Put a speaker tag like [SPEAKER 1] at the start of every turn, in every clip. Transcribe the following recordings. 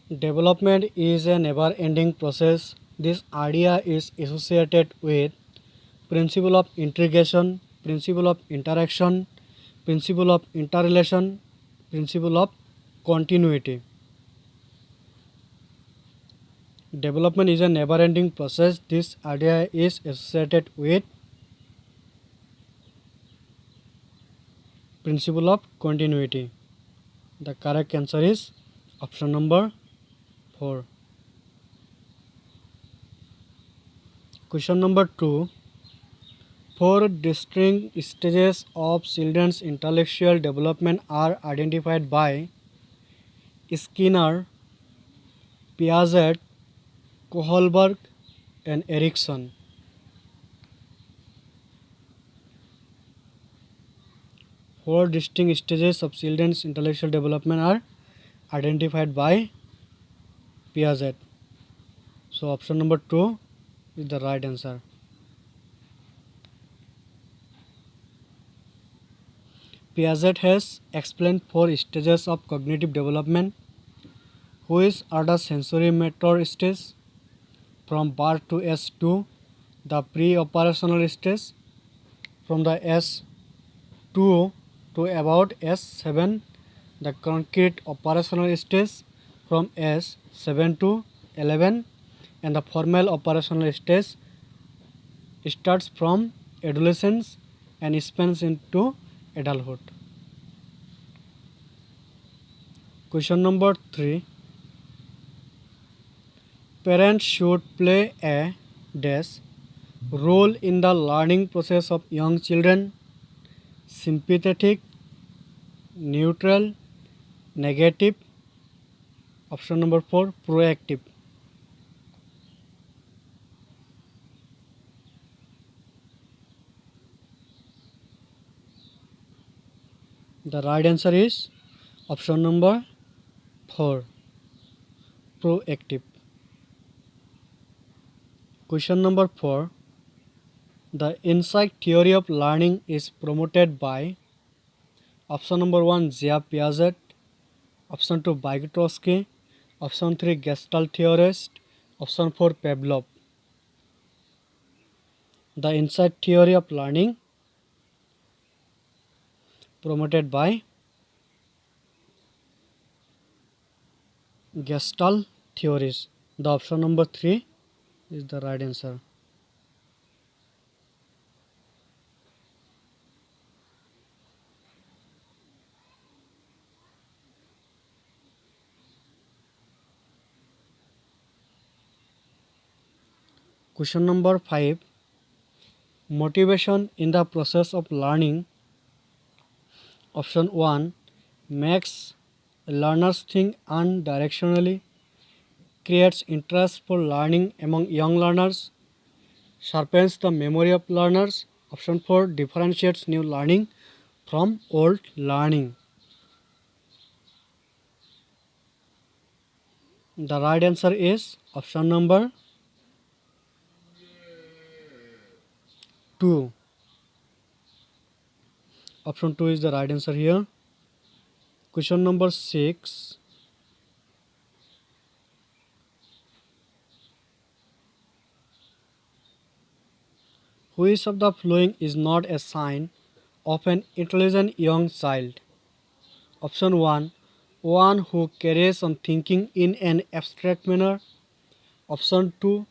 [SPEAKER 1] Development is a never-ending process. This idea is associated with principle of integration, principle of interaction, principle of interrelation, principle of continuity. Development is a never-ending process. This idea is associated with principle of continuity. The correct answer is option number 4. Question number 2. 4 distinct stages of children's intellectual development are identified by Skinner, Piaget, Kohlberg, and Erikson. 4 distinct stages of children's intellectual development are identified by Piaget. So option number 2 is the right answer. Piaget has explained 4 stages of cognitive development, which are the sensory motor stage from birth to S2, the pre-operational stage from the S2 to about S7, the concrete operational stage from S7 to 11, and the formal operational stage starts from adolescence and spans into adulthood. Question number 3. Parents should play a dash role in the learning process of young children: sympathetic, neutral, negative. Option number 4, proactive. The right answer is option number 4, proactive. Question number 4. The insight theory of learning is promoted by option number 1, Jean Piaget, option 2, Vygotsky, option 3, Gestalt theorist, option 4, Pavlov. The insight theory of learning promoted by Gestalt theories. The option number 3 is the right answer. Question number 5. Motivation in the process of learning. Option 1 makes learners think unidirectionally, creates interest for learning among young learners, sharpens the memory of learners. Option 4 differentiates new learning from old learning. The right answer is option number 2. Option 2 is the right answer here. Question number 6. Which of the following is not a sign of an intelligent young child? Option 1, one who carries on thinking in an abstract manner. Option 2,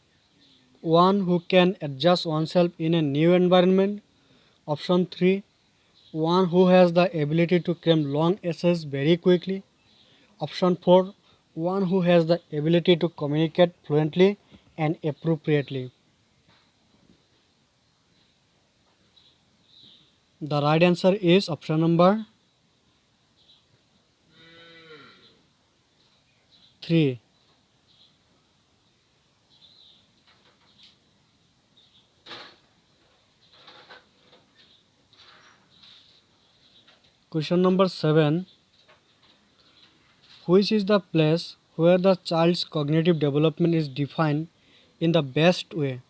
[SPEAKER 1] one who can adjust oneself in a new environment. Option 3, one who has the ability to cram long essays very quickly. Option 4, one who has the ability to communicate fluently and appropriately. The right answer is option number 3. Question number 7. Which is the place where the child's cognitive development is defined in the best way?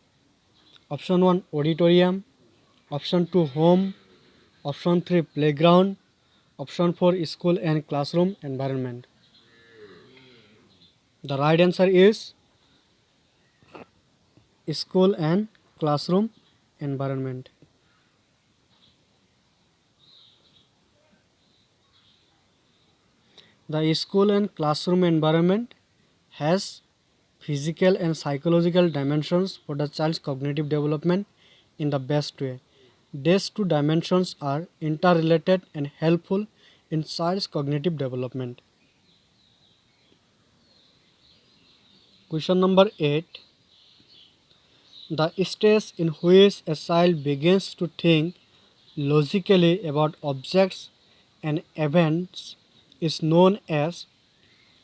[SPEAKER 1] Option 1, auditorium. Option 2, home. Option 3, playground. Option 4, school and classroom environment. The right answer is school and classroom environment. The school and classroom environment has physical and psychological dimensions for the child's cognitive development in the best way. These two dimensions are interrelated and helpful in child's cognitive development. Question number 8. The stage in which a child begins to think logically about objects and events is known as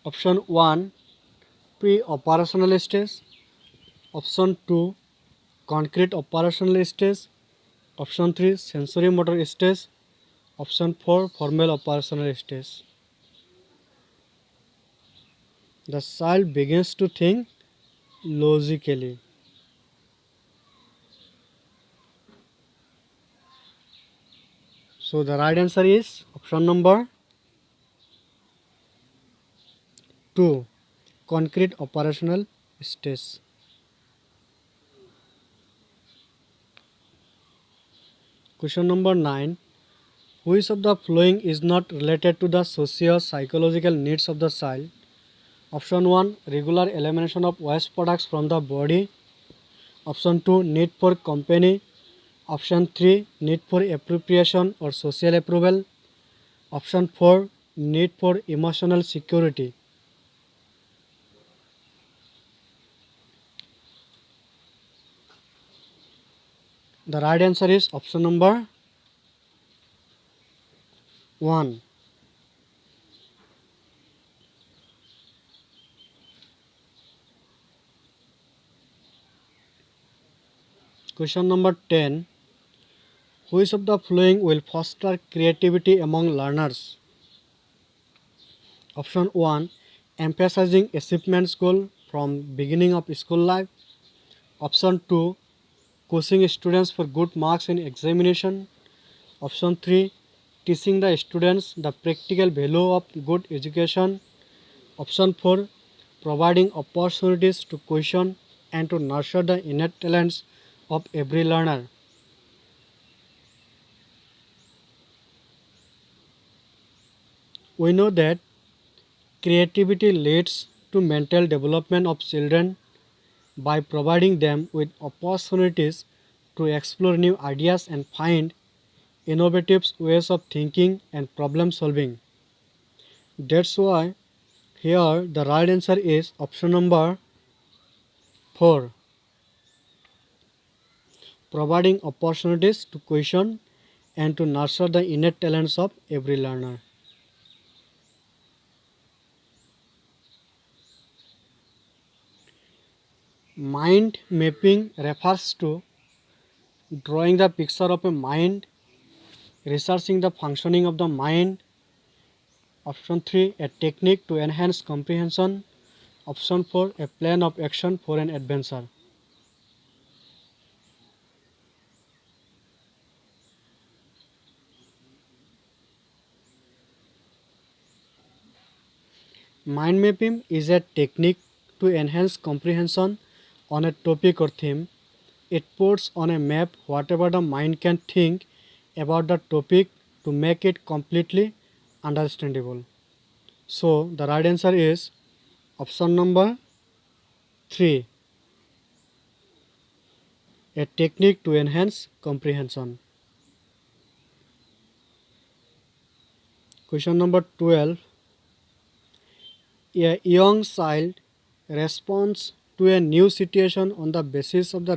[SPEAKER 1] option 1 pre-operational stage, option 2 concrete operational stage, option 3 sensory motor stage, option 4 formal operational stage. The child begins to think logically. So the right answer is option number 2 concrete operational stage. Question number 9. Which of the following is not related to the socio-psychological needs of the child? Option 1 regular elimination of waste products from the body. Option 2 need for company. Option 3 need for appropriation or social approval. Option 4 need for emotional security. The right answer is option number 1. Question number 10. Which of the following will foster creativity among learners? Option 1 emphasizing achievements goal from beginning of school life. Option 2 coaching students for good marks in examination. Option 3 teaching the students the practical value of good education. Option 4 providing opportunities to question and to nurture the innate talents of every learner. We know that creativity leads to mental development of children by providing them with opportunities to explore new ideas and find innovative ways of thinking and problem solving. That's why here the right answer is option number 4 providing opportunities to question and to nurture the innate talents of every learner. Mind mapping refers to drawing the picture of a mind, researching the functioning of the mind. Option 3 a technique to enhance comprehension. Option 4 a plan of action for an adventure. Mind mapping is a technique to enhance comprehension on a topic or theme. It puts on a map whatever the mind can think about the topic to make it completely understandable. So the right answer is option number 3 a technique to enhance comprehension. Question number 12. A young child responds to a new situation on the basis of the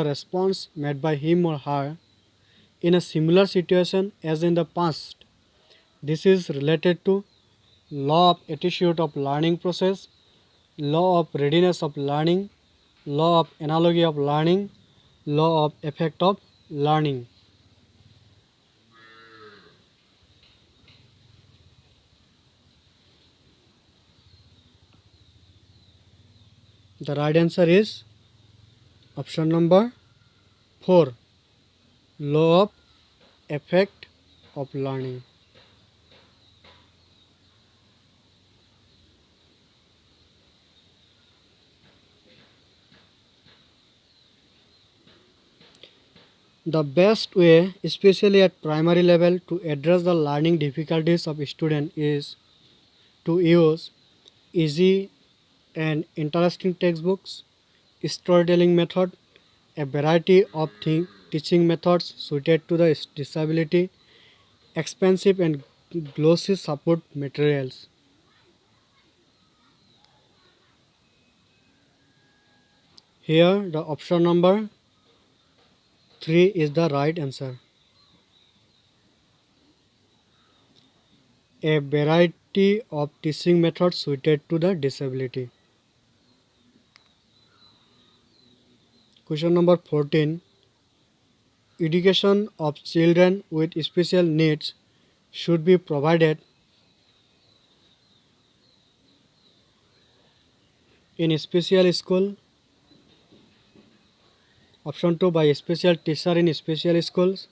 [SPEAKER 1] response made by him or her in a similar situation as in the past. This is related to law of attitude of learning process, law of readiness of learning, law of analogy of learning, law of effect of learning. The right answer is option number 4 law of effect of learning. The best way, especially at primary level, to address the learning difficulties of students is to use easy and interesting textbooks, storytelling method, a variety of teaching methods suited to the disability, expensive and glossy support materials. Here, the option number 3 is the right answer. A variety of teaching methods suited to the disability. Question number 14. Education of children with special needs should be provided in a special school. Option 2, by a special teacher in special schools.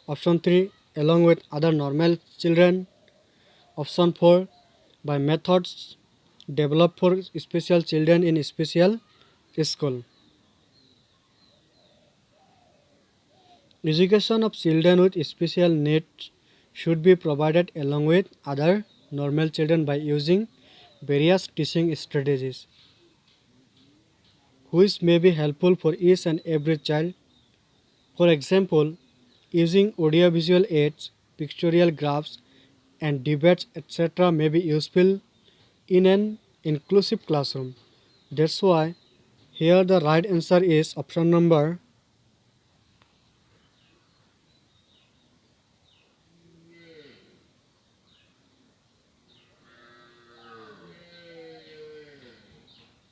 [SPEAKER 1] Option 3, along with other normal children. Option 4, by methods developed for special children in special school. Education of children with special needs should be provided along with other normal children by using various teaching strategies, which may be helpful for each and every child. For example, using audiovisual aids, pictorial graphs, and debates, etc., may be useful in an inclusive classroom. That's why here the right answer is option number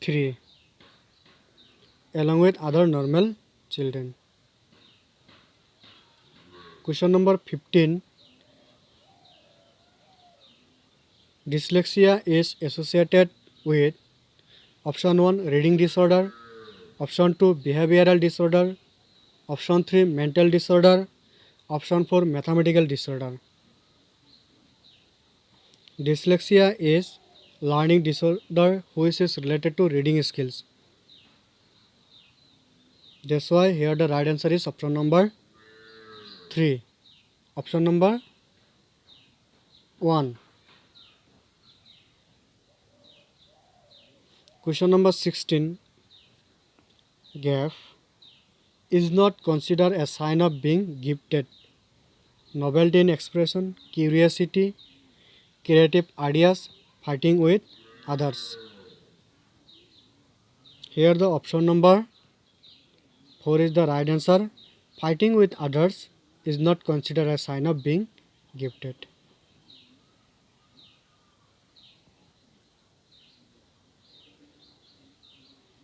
[SPEAKER 1] 3, along with other normal children. Question number 15. Dyslexia is associated with option 1, reading disorder, option 2, behavioral disorder, option 3, mental disorder, option 4, mathematical disorder. Dyslexia is learning disorder which is related to reading skills. That's why here the right answer is option number 3. Option number 1. Question number 16. Gap is not considered a sign of being gifted. Novelty in expression, curiosity, creative ideas, fighting with others. Here the option number 4 is the right answer. Fighting with others is not considered a sign of being gifted.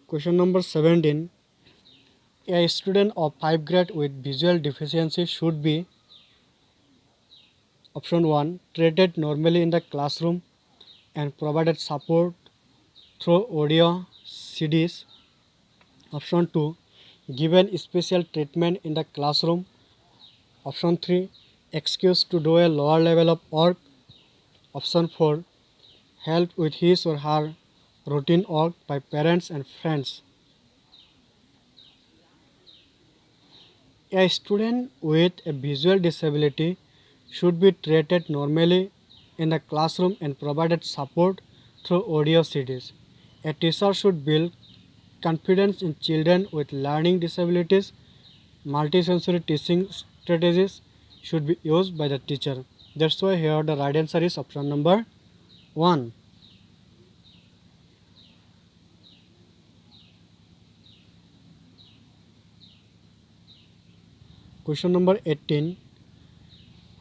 [SPEAKER 1] Question number 17. A student of 5th grade with visual deficiency should be option 1, treated normally in the classroom and provided support through audio CDs. Option 2, given special treatment in the classroom. Option 3, excused to do a lower level of work. Option 4, helped with his or her routine work by parents and friends. A student with a visual disability should be treated normally in the classroom and provided support through audio CDs. A teacher should build confidence in children with learning disabilities. Multisensory teaching strategies should be used by the teacher. That's why here the right answer is option number 1. Question number 18.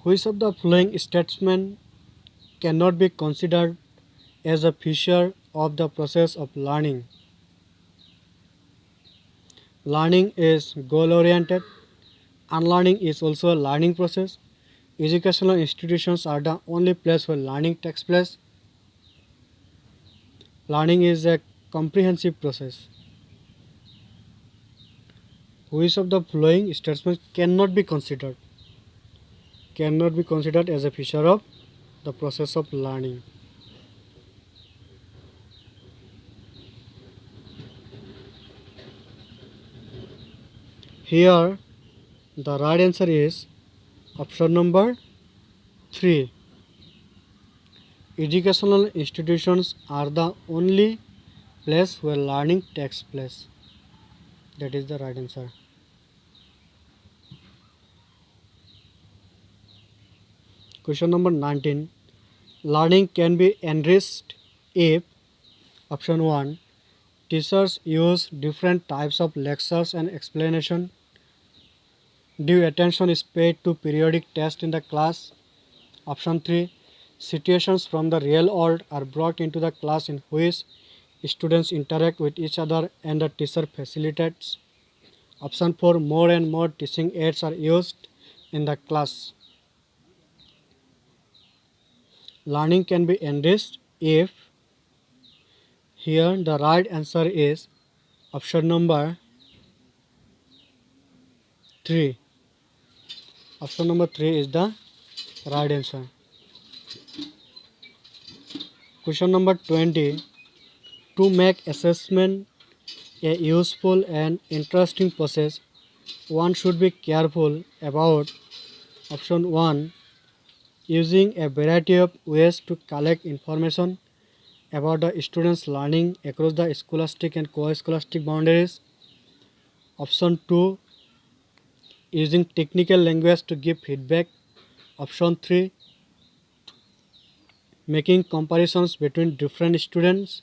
[SPEAKER 1] Which of the following statements cannot be considered as a feature of the process of learning? Learning is goal-oriented. Unlearning is also a learning process. Educational institutions are the only place where learning takes place. Learning is a comprehensive process. Which of the following statements cannot be considered? Cannot be considered as a feature of the process of learning. Here The right answer is option number 3. Educational institutions are the only place where learning takes place. That is the right answer. Question number 19. Learning can be enriched if option 1. Teachers use different types of lectures and explanation. Due attention is paid to periodic tests in the class. Option 3. Situations from the real world are brought into the class in which students interact with each other and the teacher facilitates. Option 4. More and more teaching aids are used in the class. Learning can be enriched if. Here the right answer is option number 3. Option number 3 is the right answer. Question number 20. To make assessment a useful and interesting process, one should be careful about option 1. Using a variety of ways to collect information about the students' learning across the scholastic and co-scholastic boundaries. Option 2. Using technical language to give feedback. Option 3. Making comparisons between different students.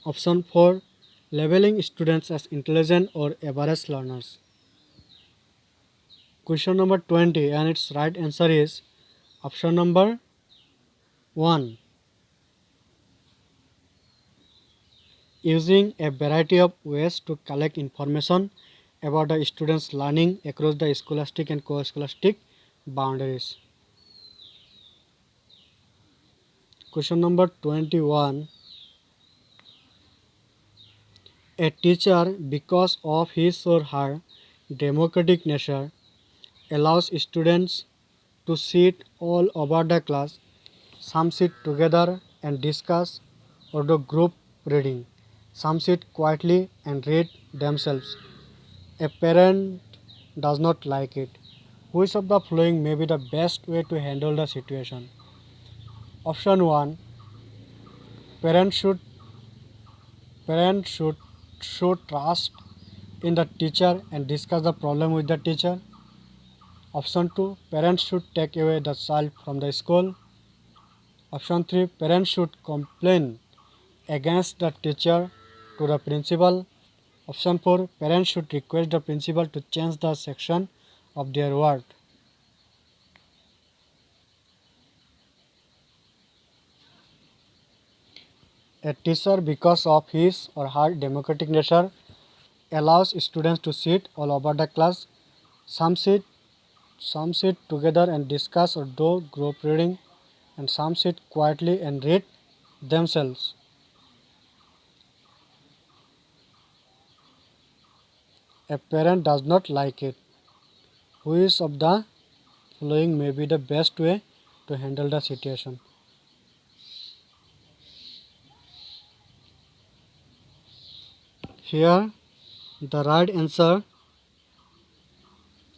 [SPEAKER 1] Option 4. Labeling students as intelligent or average learners. Question number 20 and its right answer is option number 1. Using a variety of ways to collect information about the students' learning across the scholastic and co-scholastic boundaries. Question number 21. A teacher, because of his or her democratic nature, allows students to sit all over the class. Some sit together and discuss or do group reading. Some sit quietly and read themselves. A parent does not like it. Which of the following may be the best way to handle the situation? Option 1. Parents should parents should show trust in the teacher and discuss the problem with the teacher. Option 2. Parents should take away the child from the school. Option 3. Parents should complain against the teacher to the principal. Option 4. Parents should request the principal to change the section of their word. A teacher, because of his or her democratic nature, allows students to sit all over the class. Some sit together and discuss or do group reading, and some sit quietly and read themselves. A parent does not like it. Which of the following may be the best way to handle the situation? Here the right answer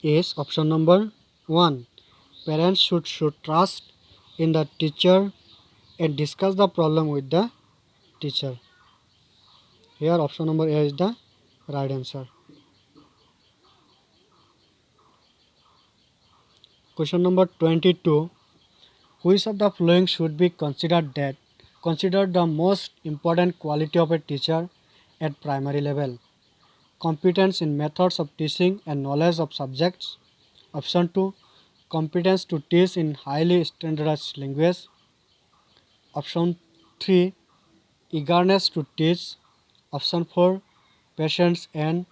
[SPEAKER 1] is option number 1. Parents should show trust in the teacher and discuss the problem with the teacher. Here option number A is the right answer. Question number 22. Which of the following should be considered the most important quality of a teacher at primary level? Competence in methods of teaching and knowledge of subjects. Option 2. Competence to teach in highly standardized language. Option 3. Eagerness to teach. Option 4. Patience and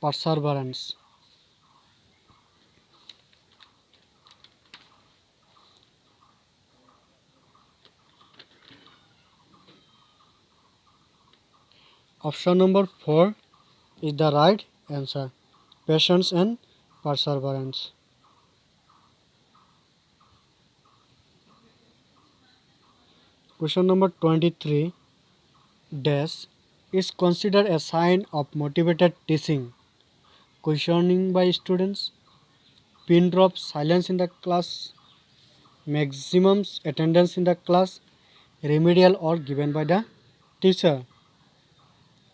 [SPEAKER 1] perseverance. Option number 4 is the right answer. Patience and perseverance. Question number 23. Dash. is considered a sign of motivated teaching. Questioning by students, pin drop, silence in the class, maximum attendance in the class, remedial or given by the teacher.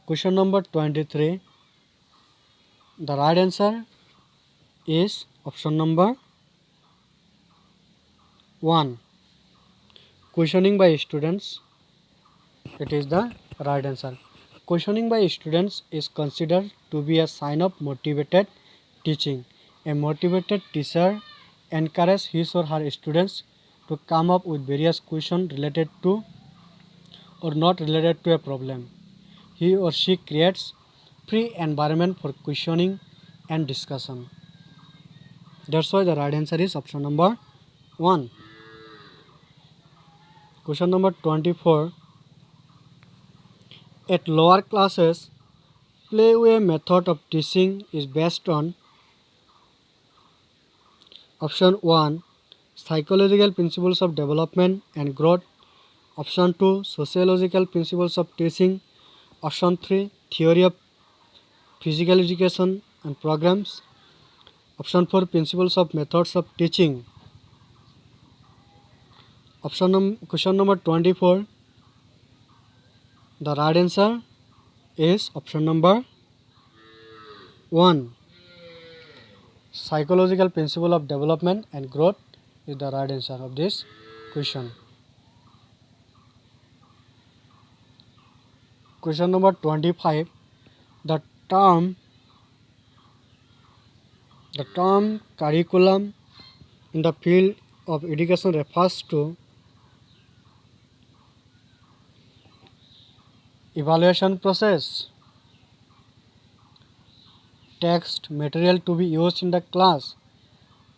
[SPEAKER 1] Question number 23. The right answer is option number 1. Questioning by students. It is the right answer. Questioning by students is considered to be a sign of motivated teaching. A motivated teacher encourages his or her students to come up with various questions related to or not related to a problem. He or she creates free environment for questioning and discussion. That's why the right answer is option number 1. Question number 24. At lower classes, playway method of teaching is based on option 1. Psychological principles of development and growth. Option 2. Sociological principles of teaching. Option 3. Theory of physical education and programs. Option 4. Principles of methods of teaching. Question number 24. The right answer is option number 1. Psychological principle of development and growth is the right answer of this question. Question number 25. The term curriculum in the field of education refers to evaluation process, text material to be used in the class,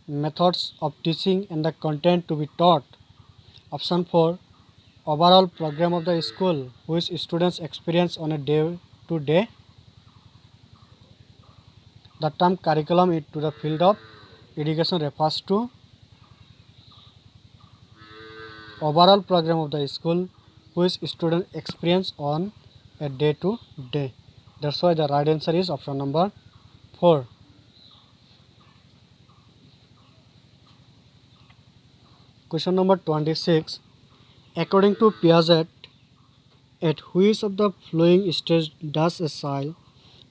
[SPEAKER 1] methods of teaching and the content to be taught. Option 4. Overall program of the school which students experience on a day-to-day. The term curriculum to the field of education refers to overall program of the school which students experience on a day-to-day. That's why the right answer is option number 4. Question number 26. According to Piaget, at which of the following stage does a child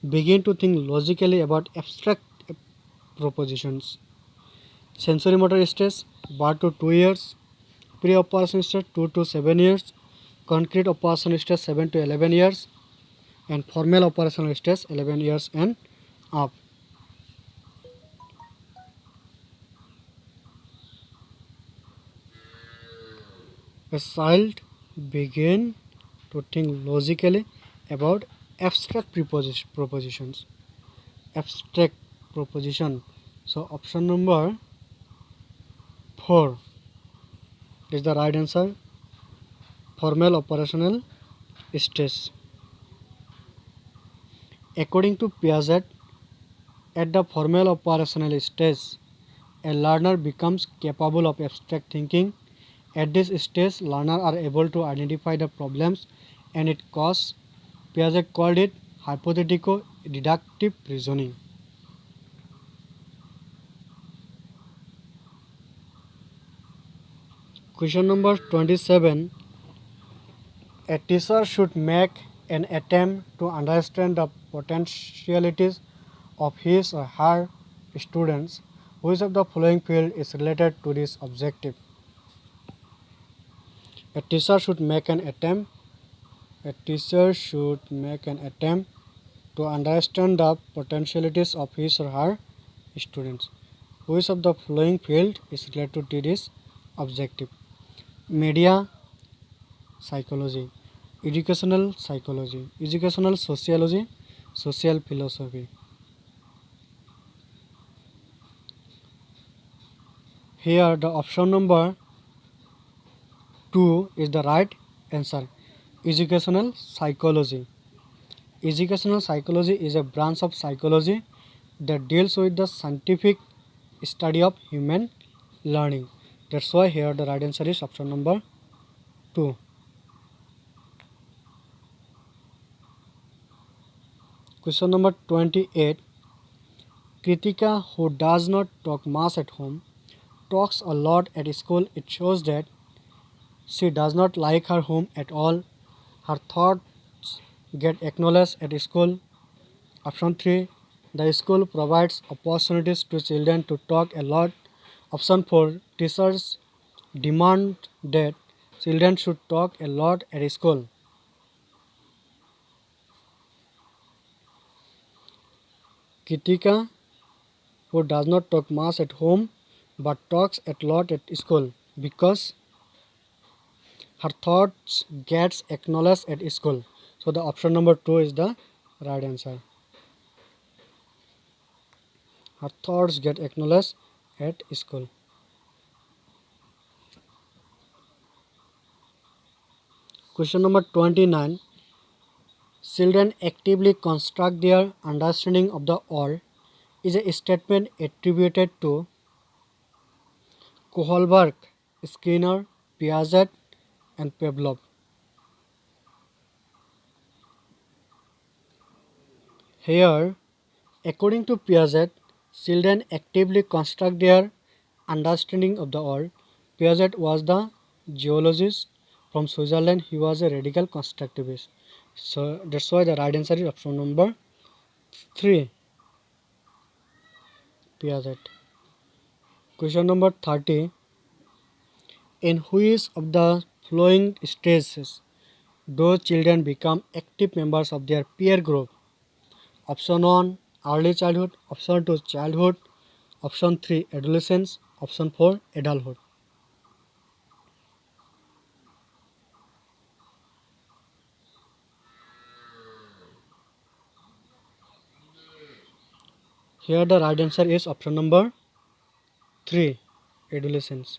[SPEAKER 1] begin to think logically about abstract propositions? Sensory motor stage, birth to 2 years, pre-operation stage 2 to 7 years, concrete operation stage 7 to 11 years, and formal operation stage 11 years and up. A child begin to think logically about abstract propositions. Abstract proposition. So option number 4 is the right answer. Formal operational stage. According to Piaget, at the formal operational stage, a learner becomes capable of abstract thinking. At this stage, learners are able to identify the problems and its cause. Piaget called it hypothetico-deductive reasoning. Question number 27. A teacher should make an attempt to understand the potentialities of his or her students. Which of the following field is related to this objective? A teacher should make an attempt to understand the potentialities of his or her students. Which of the following field is related to this objective? Media psychology, educational psychology, educational sociology, social philosophy. Here the option number 2 is the right answer. Educational psychology. Educational psychology is a branch of psychology that deals with the scientific study of human learning. That's why here the right answer is option number 2. Question number 28. Kritika, who does not talk much at home, talks a lot at school. It shows that she does not like her home at all. Her thoughts get acknowledged at school. Option 3. The school provides opportunities to children to talk a lot. Option 4. Teachers demand that children should talk a lot at school. Kritika, who does not talk much at home but talks a lot at school because her thoughts gets acknowledged at school. So the option number 2 is the right answer. Her thoughts get acknowledged at school. Question number 29. Children actively construct their understanding of the world is a statement attributed to Kohlberg, Skinner, Piaget, and Pavlov. Here, according to Piaget, children actively construct their understanding of the world. Piaget was the geologist from Switzerland. He was a radical constructivist. So that's why the right answer is option number 3, Piaget. Question number 30. In which of the following stages do children become active members of their peer group? Option 1, early childhood. Option 2, childhood. Option 3, adolescence. Option 4, adulthood. Here the right answer is option number 3, adolescence.